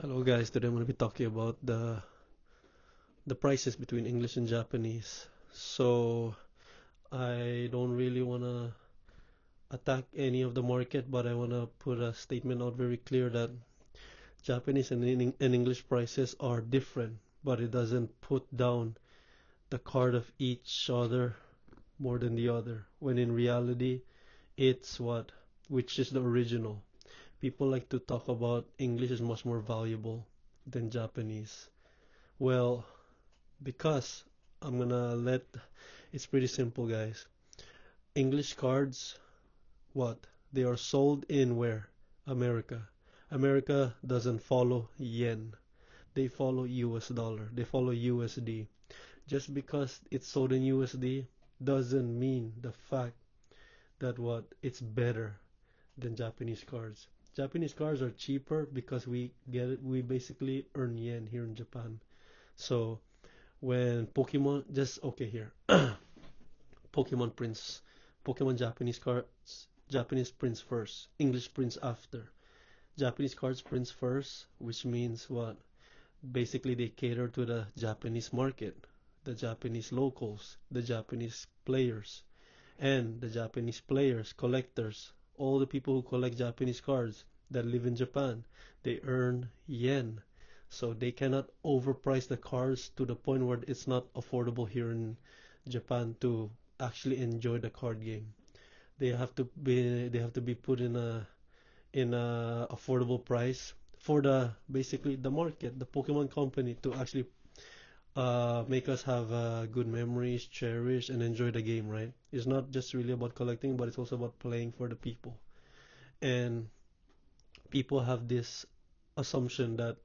Hello guys, today I'm going to be talking about the prices between English and Japanese. So I don't really want to attack any of the market, but I want to put a statement out very clear that Japanese and English prices are different, but it doesn't put down the card of each other more than the other. When in reality, it's which is the original. People like to talk about English is much more valuable than Japanese. Well, because I'm gonna let it's pretty simple, guys. English cards, what? They are sold in where? America. America doesn't follow yen. They follow US dollar. They follow USD. Just because it's sold in USD doesn't mean the fact that it's better than Japanese cards. Japanese cards are cheaper because we basically earn yen here in Japan. So when Pokemon just okay here Pokemon prints, Pokemon Japanese cards, Japanese prints first, English prints after. Japanese cards prints first, which means what? Basically, they cater to the Japanese market, the Japanese locals, the Japanese players, and the Japanese players, collectors, all the people who collect Japanese cards that live in Japan, they earn yen. So they cannot overprice the cards to the point where it's not affordable here in Japan to actually enjoy the card game. They have to be put in a affordable price for the basically the market, the Pokemon company to actually make us have good memories, cherish, and enjoy the game, right? It's not just really about collecting, but it's also about playing for the people. And people have this assumption that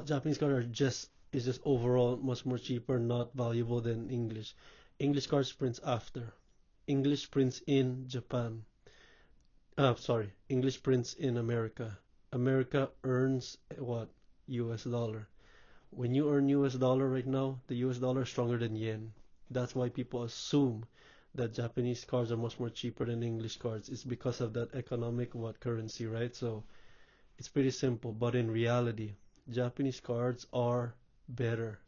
Japanese cards are just overall much more cheaper, not valuable than English. English cards prints after. English prints in Japan. Sorry, English prints in America. America earns what? US dollar. When you earn US dollar right now, the US dollar is stronger than yen. That's why people assume that Japanese cards are much more cheaper than English cards. It's because of that economic currency, right? So it's pretty simple, but in reality, Japanese cards are better.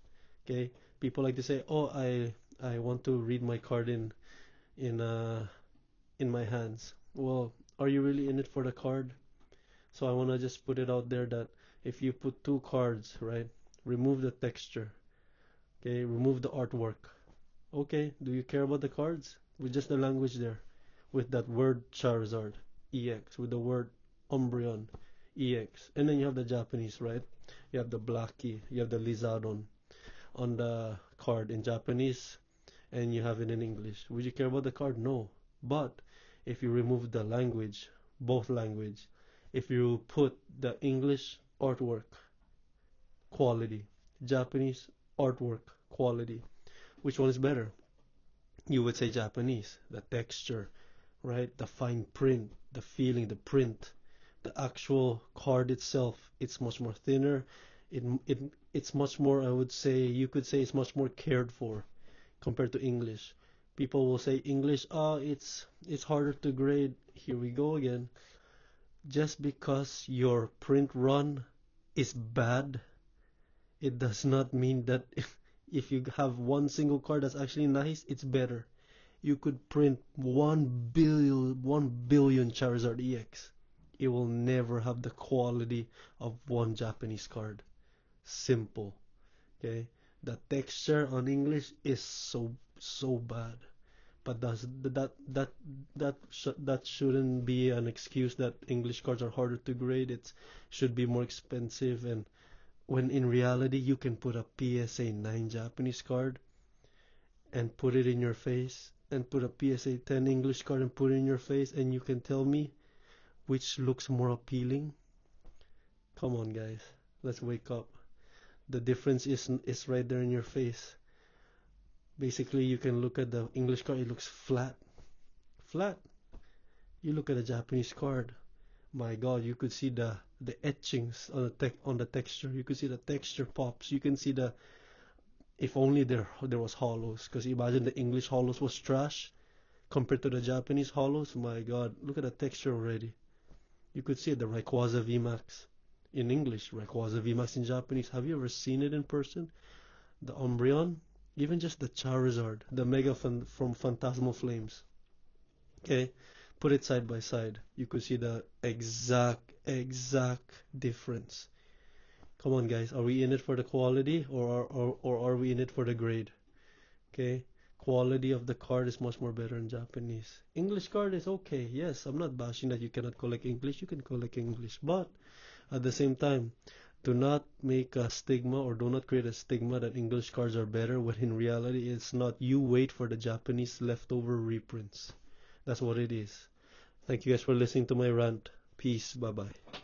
Okay? People like to say, "Oh, I want to read my card in uh in my hands." Well, are you really in it for the card? So I want to just put it out there that if you put two cards, right? Remove the texture, okay? Remove the artwork. Okay, do you care about the cards? With just the language there, with that word Charizard EX, with the word Umbreon EX, and then you have the Japanese, right? You have the Blackie, you have the Lizardon on the card in Japanese, and you have it in English. Would you care about the card? No. But if you remove the language, both language, if you put the English artwork quality, Japanese artwork quality, which one is better? You would say Japanese. The texture, right? The fine print, the feeling, the print, the actual card itself, it's much more thinner. It, it it's much more, I would say, you could say it's much more cared for compared to English. People will say English, it's harder to grade. Here we go again. Just because your print run is bad, it does not mean that if you have one single card that's actually nice, it's better. You could print 1 billion Charizard EX. It will never have the quality of one Japanese card. Simple. Okay? The texture on English is so bad. But that shouldn't be an excuse that English cards are harder to grade. It should be more expensive, and when in reality you can put a PSA 9 Japanese card and put it in your face, and put a PSA 10 English card and put it in your face, and you can tell me which looks more appealing. Come on, guys, let's wake up. The difference is right there in your face. Basically, you can look at the English card, it looks flat. You look at a Japanese card, my God, you could see the etchings on the texture. You could see the texture pops. You can see the if only there was hollows. Because imagine the English hollows was trash compared to the Japanese hollows. My God, look at the texture already. You could see it, the Rayquaza VMAX. in English, Rayquaza VMAX in Japanese. Have you ever seen it in person? The Umbreon, even just the Charizard, the from Phantasmal Flames. Okay, put it side by side. You could see the exact difference. Come on, guys. Are we in it for the quality or are we in it for the grade? Okay. Quality of the card is much more better in Japanese. English card is okay. Yes, I'm not bashing that you cannot collect English. You can collect English. But at the same time, do not make a stigma or do not create a stigma that English cards are better when in reality it's not. You wait for the Japanese leftover reprints. That's what it is. Thank you guys for listening to my rant. Peace. Bye bye.